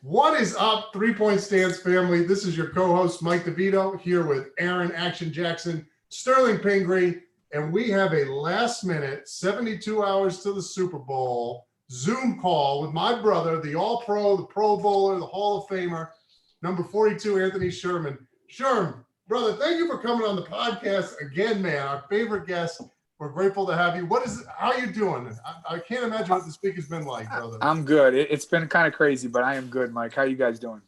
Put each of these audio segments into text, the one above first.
What is up, 3 Point Stance family? This is your co-host, Mike DeVito, here with Aaron Action Jackson, Sterling Pingree, and we have a last-minute, 72 hours to the Super Bowl Zoom call with my brother, the All-Pro, the Pro Bowler, the Hall of Famer, number 42, Anthony Sherman. Sherm, brother, thank you for coming on the podcast again, man. Our favorite guest. We're grateful to have you. How you doing? I can't imagine what this week has been like, brother. I'm good. It's been kind of crazy, but I am good, Mike. How you guys doing?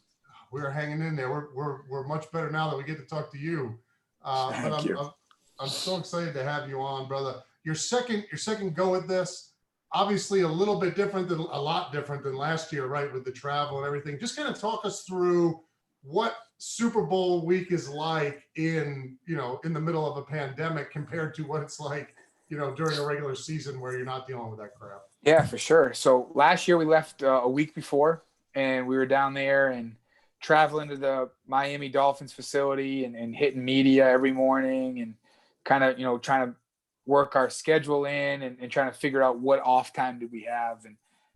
We're hanging in there. We're much better now that we get to talk to you. Thank you. I'm so excited to have you on, brother. Your second go at this, obviously a lot different than last year, right? With the travel and everything. Just kind of talk us through what Super Bowl week is like in the middle of a pandemic compared to what it's like, during a regular season where you're not dealing with that crap. Yeah, for sure. So last year we left a week before, and we were down there and traveling to the Miami Dolphins facility and hitting media every morning and kind of, trying to work our schedule in and trying to figure out what off time did we have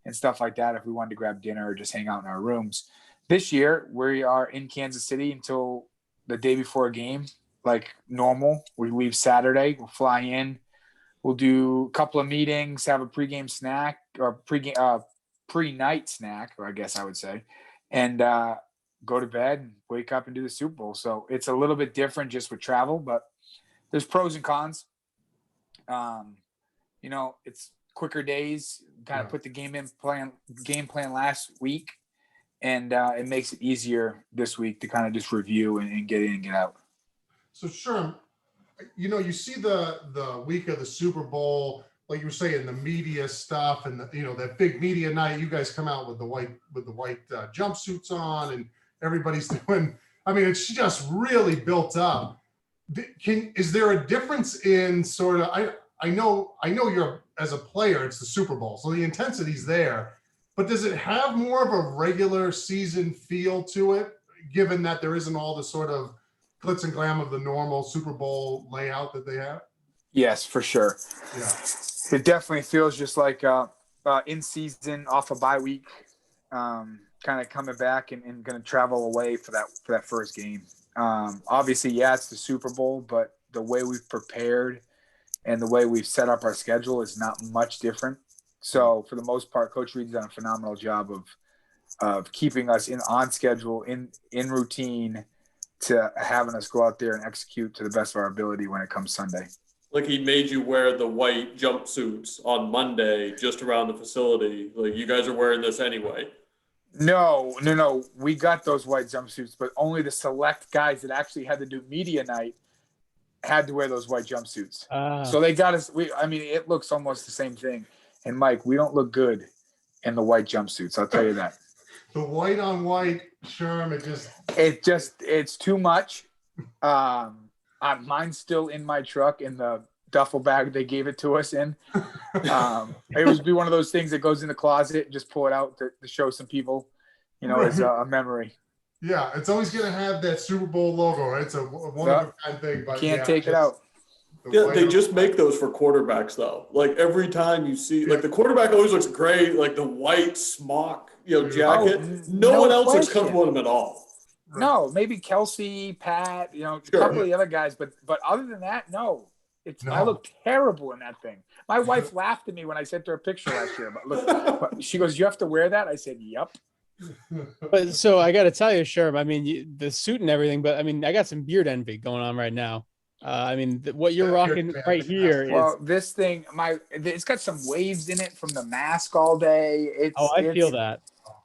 and stuff like that if we wanted to grab dinner or just hang out in our rooms. This year, we are in Kansas City until the day before a game, like normal. We leave Saturday. We'll fly in. We'll do a couple of meetings, have a pregame snack or pre-night snack, or I guess I would say, and go to bed and wake up and do the Super Bowl. So it's a little bit different just with travel, but there's pros and cons. It's quicker days. Kind of put the game plan last week. And it makes it easier this week to kind of just review and get in and get out. So, Sherm, you see the week of the Super Bowl, like you were saying, the media stuff and that big media night. You guys come out with the white jumpsuits on, and everybody's doing. I mean, it's just really built up. Is there a difference in sort of? I know you're as a player, it's the Super Bowl, so the intensity's there. But does it have more of a regular season feel to it, given that there isn't all the sort of glitz and glam of the normal Super Bowl layout that they have? Yes, for sure. Yeah. It definitely feels just like in season off a bye week, kind of coming back and going to travel away for that first game. Obviously, yeah, it's the Super Bowl, but the way we've prepared and the way we've set up our schedule is not much different. So for the most part, Coach Reed's done a phenomenal job of keeping us on schedule, in routine, to having us go out there and execute to the best of our ability when it comes Sunday. Like he made you wear the white jumpsuits on Monday just around the facility. Like you guys are wearing this anyway. No. We got those white jumpsuits, but only the select guys that actually had to do media night had to wear those white jumpsuits. So they got us. It looks almost the same thing. And Mike, we don't look good in the white jumpsuits. I'll tell you that. The white on white, Sherm, it's too much. Mine's still in my truck in the duffel bag they gave it to us in. It would be one of those things that goes in the closet and just pull it out to show some people, as a memory. Yeah, it's always going to have that Super Bowl logo, right? It's a one-of-a-kind thing. But can't take it out. Yeah, they just make those for quarterbacks, though. Like, every time you see – like, the quarterback always looks great, like the white smock, jacket. No one else looks comfortable in them at all. No, maybe Kelsey, Pat, a couple of the other guys. But other than that, no. I look terrible in that thing. My wife laughed at me when I sent her a picture last year. But look, she goes, "You have to wear that?" I said, "Yep." But so I got to tell you, Sherm, the suit and everything, but I got some beard envy going on right now. What you're rocking right here. Well, this thing, it's got some waves in it from the mask all day. I feel that.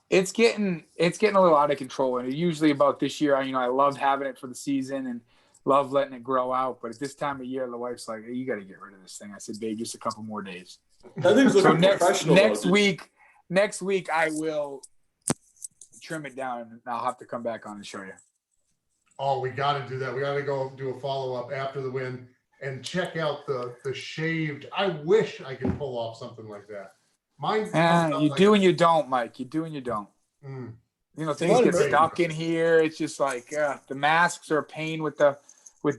It's getting a little out of control, and usually about this year, I love having it for the season and love letting it grow out. But at this time of year, the wife's like, "Hey, you got to get rid of this thing." I said, "Babe, just a couple more days." That thing's looking professional. Next week, I will trim it down, and I'll have to come back on and show you. Oh, we got to do that. We got to go do a follow-up after the win and check out the shaved. I wish I could pull off something like that. Mine. You do and you don't, Mike. You do and you don't. Things get stuck in here. It's just like the masks are a pain with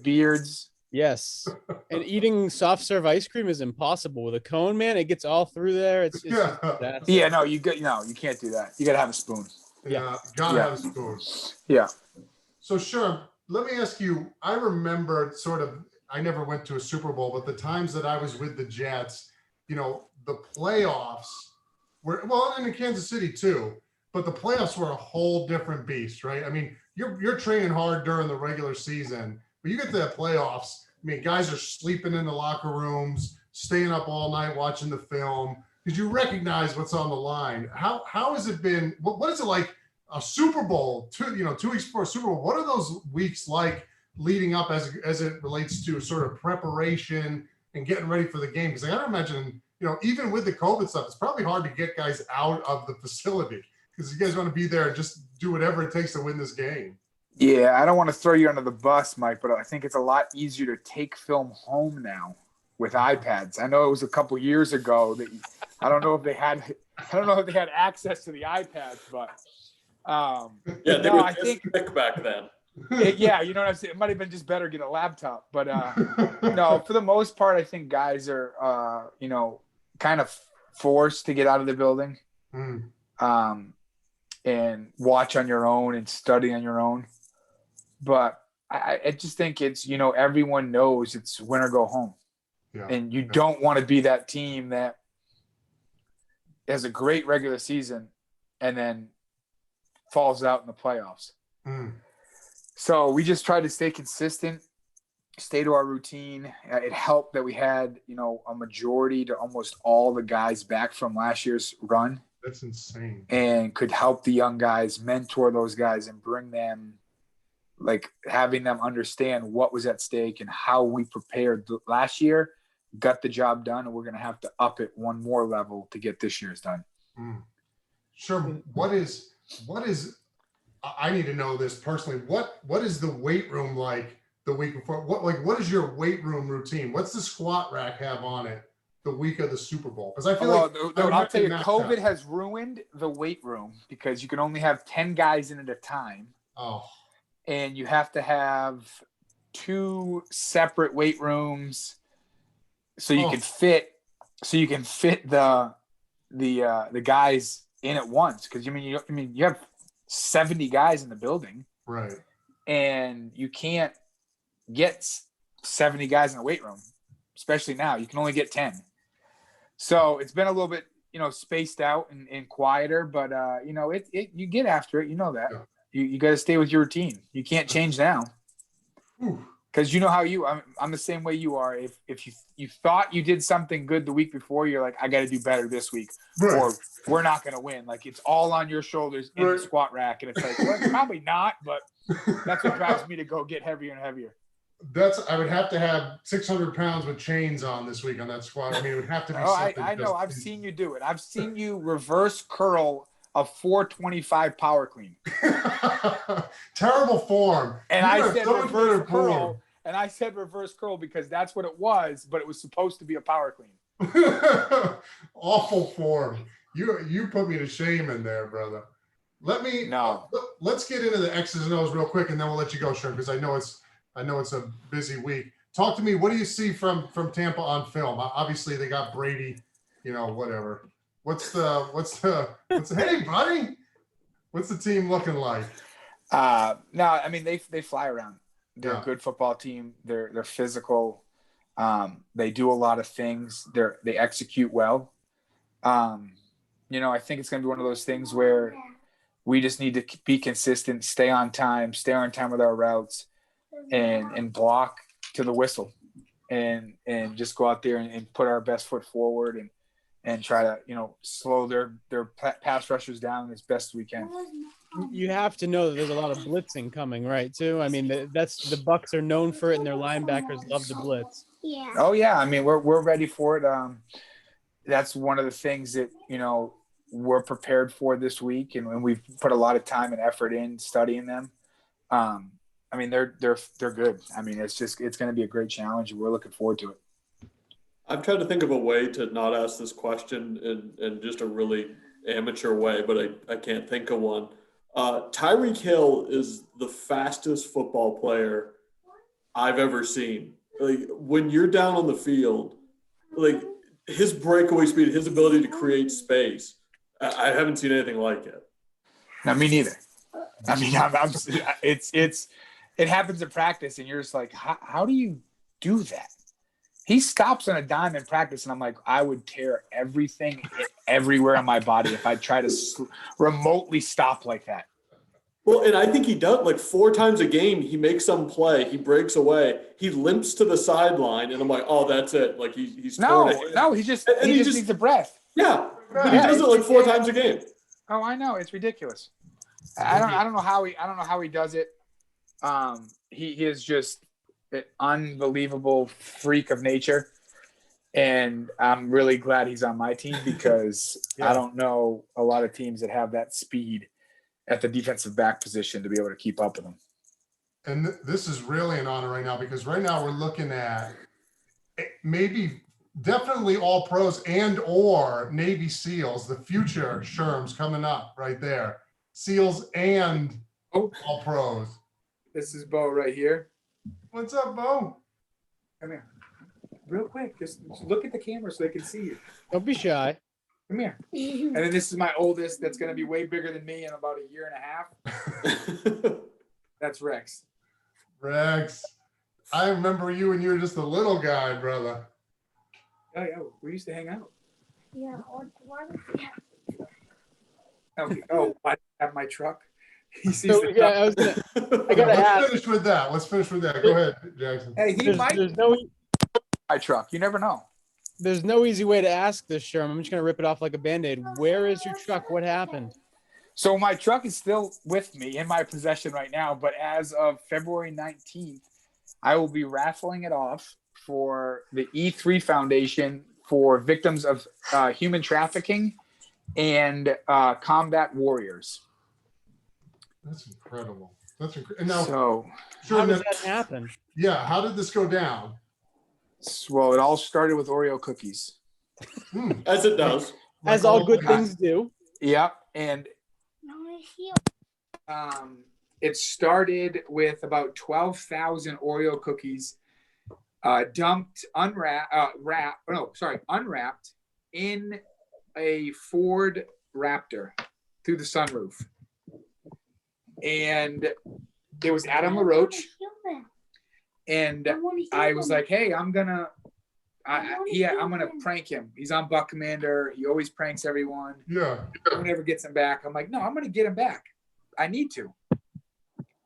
beards. Yes, and eating soft serve ice cream is impossible with a cone, man. It gets all through there. You can't do that. You got to have a spoon. Yeah, gotta have a spoon. Yeah. So sure, let me ask you, I remember I never went to a Super Bowl, but the times that I was with the Jets, the playoffs were, well, and in Kansas City too, but the playoffs were a whole different beast, right? I mean, you're training hard during the regular season, but you get to the playoffs, I mean, guys are sleeping in the locker rooms, staying up all night watching the film, because you recognize what's on the line. How has it been? What is it like a Super Bowl, 2 weeks before a Super Bowl? What are those weeks like leading up as it relates to sort of preparation and getting ready for the game? Because I gotta imagine, even with the COVID stuff, it's probably hard to get guys out of the facility because you guys want to be there and just do whatever it takes to win this game. Yeah, I don't want to throw you under the bus, Mike, but I think it's a lot easier to take film home now with iPads. I know it was a couple years ago that I don't know if they had access to the iPads, but I think thick back then. Yeah, you know what I'm saying? It might have been just better get a laptop, but no, for the most part, I think guys are kind of forced to get out of the building, and watch on your own and study on your own. But I just think it's everyone knows it's win or go home, and you don't want to be that team that has a great regular season and then falls out in the playoffs. So we just tried to stay consistent, stay to our routine. It helped that we had, a majority to almost all the guys back from last year's run. That's insane. And could help the young guys, mentor those guys, and bring them, having them understand what was at stake and how we prepared last year, got the job done, and we're going to have to up it one more level to get this year's done. Sure. What is I need to know this personally. What is the weight room like the week before? What is your weight room routine? What's the squat rack have on it the week of the Super Bowl? Because I feel I'll tell you, COVID has ruined the weight room because you can only have 10 guys in at a time. Oh. And you have to have 2 separate weight rooms so you can fit the guys in at once. Because you have 70 guys in the building, right? And you can't get 70 guys in the weight room, especially now. You can only get 10. So it's been a little bit, spaced out and quieter, but you get after it. You know that. Yeah. You got to stay with your routine. You can't change now. Because you know how I'm the same way you are. If you thought you did something good the week before, you're like, I got to do better this week, right, or we're not going to win. Like, it's all on your shoulders in the squat rack, and it's like, well, it's probably not, but that's what drives me to go get heavier and heavier. I would have to have 600 pounds with chains on this week on that squat. I mean, it would have to be something. I know. I've seen you do it. I've seen you reverse curl a 425 power clean. Terrible form. And I said reverse curl because that's what it was, but it was supposed to be a power clean. Awful form. You put me to shame in there, brother. Let's get into the X's and O's real quick, and then we'll let you go, Sherman, because I know it's a busy week. Talk to me. What do you see from Tampa on film? Obviously, they got Brady. Whatever. What's hey, buddy? What's the team looking like? No, I mean they fly around. They're a good football team. They're physical. They do a lot of things. They execute well. I think it's going to be one of those things where we just need to be consistent, stay on time with our routes, and block to the whistle, and just go out there and put our best foot forward and try to, slow their pass rushers down as best we can. You have to know that there's a lot of blitzing coming, right, too? I mean, that's the Bucs are known for it, and their linebackers love to blitz. Yeah. Oh, yeah. I mean, we're ready for it. That's one of the things that, we're prepared for this week, and we've put a lot of time and effort in studying them. I mean, they're good. I mean, it's going to be a great challenge, and we're looking forward to it. I've tried to think of a way to not ask this question in just a really amateur way, but I can't think of one. Tyreek Hill is the fastest football player I've ever seen. Like, when you're down on the field, like, his breakaway speed, his ability to create space, I haven't seen anything like it. No, me neither. I mean, it happens in practice, and you're just like, how do you do that? He stops on a dime in practice, and I'm like, I would tear everything everywhere on my body if I try to remotely stop like that. Well, and I think he does, like 4 times a game, he makes some play, he breaks away, he limps to the sideline, and I'm like, oh, that's it. Like he's torn it. No, he just needs a breath. Yeah, but he does it like 4 times a game. Oh, I know, it's ridiculous. I don't know how he does it. He is just an unbelievable freak of nature, and I'm really glad he's on my team because I don't know a lot of teams that have that speed at the defensive back position to be able to keep up with him. And this is really an honor right now because right now we're looking at definitely all pros and or Navy SEALs, the future Sherms coming up right there. SEALs and all pros. This is Bo right here. What's up, Bo? Come here. Real quick, just look at the camera so they can see you. Don't be shy. Come here. And then this is my oldest that's going to be way bigger than me in about a year and a half. That's Rex. Rex. I remember you when you were just a little guy, brother. Oh, yeah. We used to hang out. Yeah. Okay. Oh, I have my truck. He sees So, the yeah, truck. I gotta Let's ask. finish with that. Go ahead, Jackson. Hey, he might There's no my truck. You never know. There's no easy way to ask this, Sherman. I'm just gonna rip it off like a Band-Aid. Where is your truck? What happened? So my truck is still with me in my possession right now, but as of February 19th, I will be raffling it off for the E3 Foundation for victims of human trafficking and combat warriors. That's incredible. That's incredible. Now, So, How does that happen? yeah, how did this go down? well, it all started with Oreo cookies. As it does. As all good things do. Yep, and it started with about 12,000 Oreo cookies unwrapped in a Ford Raptor through the sunroof. And it was Adam LaRoche. And I was like, hey, I'm gonna prank him. He's on Buck Commander. He always pranks everyone. Yeah. No one ever gets him back. I'm like, no, I'm gonna get him back. I need to.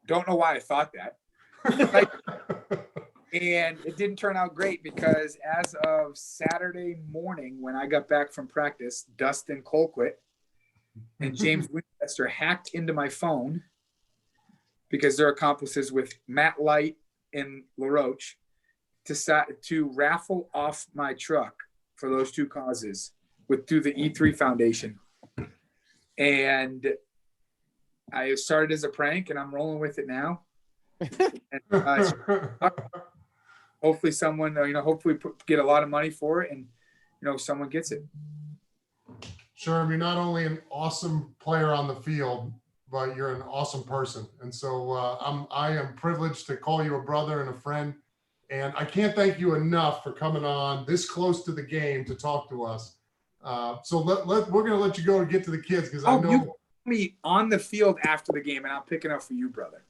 Don't know why I thought that. And it didn't turn out great because as of Saturday morning, when I got back from practice, Dustin Colquitt and James Winchester hacked into my phone because they're accomplices with Matt Light and LaRoche to raffle off my truck for those two causes through the E3 Foundation. And I started as a prank and I'm rolling with it now. And, hopefully someone, get a lot of money for it and, someone gets it. Sherm, you're not only an awesome player on the field, but you're an awesome person. And so I am privileged to call you a brother and a friend. And I can't thank you enough for coming on this close to the game to talk to us. So we're going to let you go and get to the kids because I know you me on the field after the game and I'm picking up for you, brother.